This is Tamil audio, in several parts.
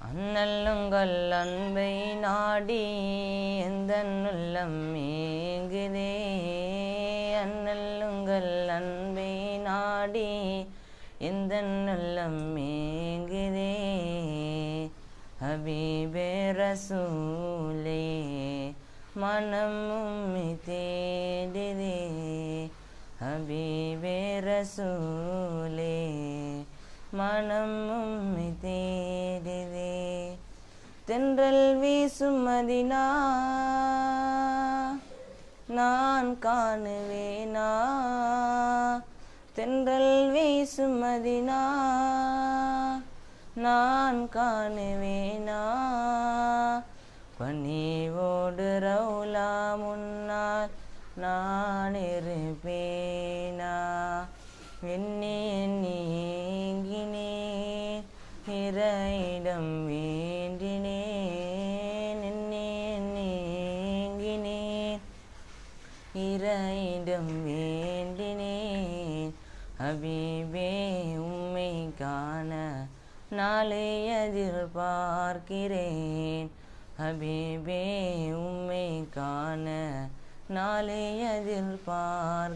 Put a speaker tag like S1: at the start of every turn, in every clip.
S1: அண்ணலுங்கள் அன்பை நாடி எந்தன் உள்ளம் ஏங்குதே. அண்ணலுங்கள் அன்பை நாடி எந்தன் உள்ளம் ஏங்குதே. ஹபீபே ரசூலே மனம் உம்மை தேடுதே. ஹபீபே ரசூலே மனம் உம்மை தேடுதே. தென்றல் வீசும் மதினா நான் காணுவேனா. தென்றல் வீசும் மதினா நான் காணுவேனா. பணிவோடு ரவுலா முன்னால் நான் இருப்பேனா. எண்ணி எண்ணி ஏங்கினேன் இறையிடம் வேண்டினேன். எண்ணி எண்ணி ஏங்கினேன் இறையிடம் வேண்டினேன். ஹபீபே உம்மை காண நாளை எதிர்பார்க்கிறேன். ஹபீபே உம்மை காண நாளை எதிர்பார்க்கிறேன்.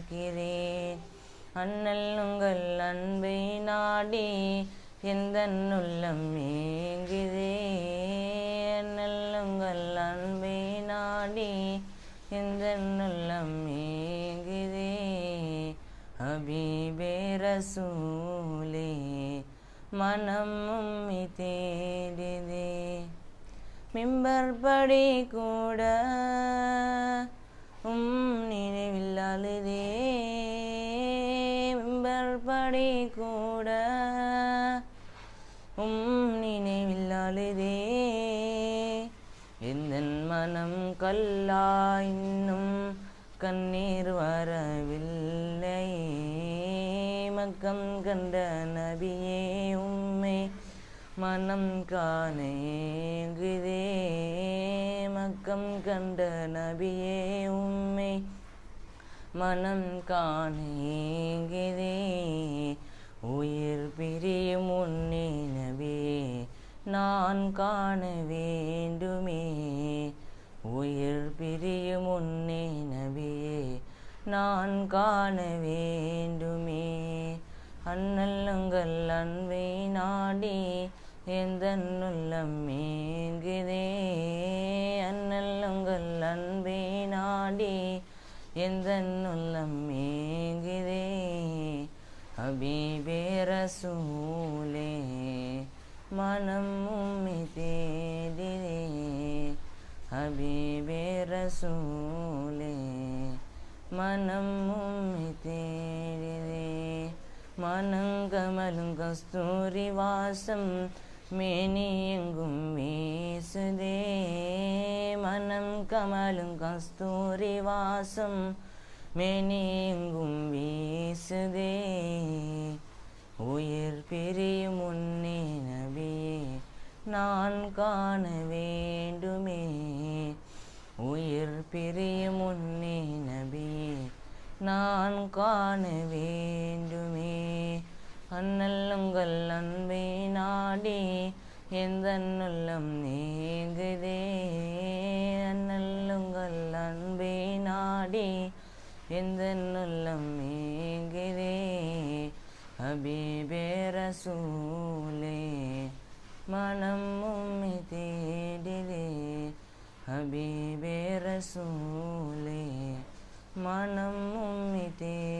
S1: அண்ணல் உங்கள் அன்பை நாடி எந்தன் உள்ளம் ஏங்குதே. அண்ணல் உங்கள் அன்பை நாடி எந்தன் உள்ளம் ஏங்குதே. ஹபீபே ரசூலே மனம் உம்மை தேடுதே. மிம்பர் படி கூட நினைவில் அழுதே. மிம்பர் படி கூட நினைவில் அழுதே. எந்தன் மனம் கல்லா இன்னும் கண்ணீர் வரவில்லை. மக்கம் கண்ட நபியே உம்மை மனம் காண ஏங்குதே. மக்கம் கண்ட நபியே உம்மை மனம் காண ஏங்குதே. உயிர் பிரியும் உன்னை நபியே நான் காண வேண்டுமே. உயிர் பிரியும் உன்னை நபியே நான் காண வேண்டுமே. அண்ணல் உங்கள் அன்பை நாடி எந்தன் உள்ளம் ஏங்குதே. அண்ணல் உங்கள் அன்பை நாடி எந்தன் உள்ளம் ஏங்குதே. ஹபீபே ரசூலே மனம் உம்மை தேடுதே. ஹபீபே ரசூலே மனம் உம்மை தேடுதே. மனங்கமலும் கஸ்தூரி வாசம் மேனி எங்கும் வீசுதே. மனம் கமலும் கஸ்தூரி வாசம் மேனி எங்கும் வீசுதே. உயிர் பிரியும் உன்னை நபியே நான் காண வேண்டுமே. உயிர் பிரியும் உன்னை நபியே நான் காண வேண்டுமே. அண்ணல் உங்கள் அன்பை நாடி எந்தன் உள்ளம் ஏங்குதே. அண்ணல் உங்கள் அன்பை நாடி எந்தன் உள்ளம் ஏங்குதே. ஹபீபே ரசூலே மனம் உம்மை தேடுதே. ஹபீபே ரசூலே மனம் உம்மை தேடுதே.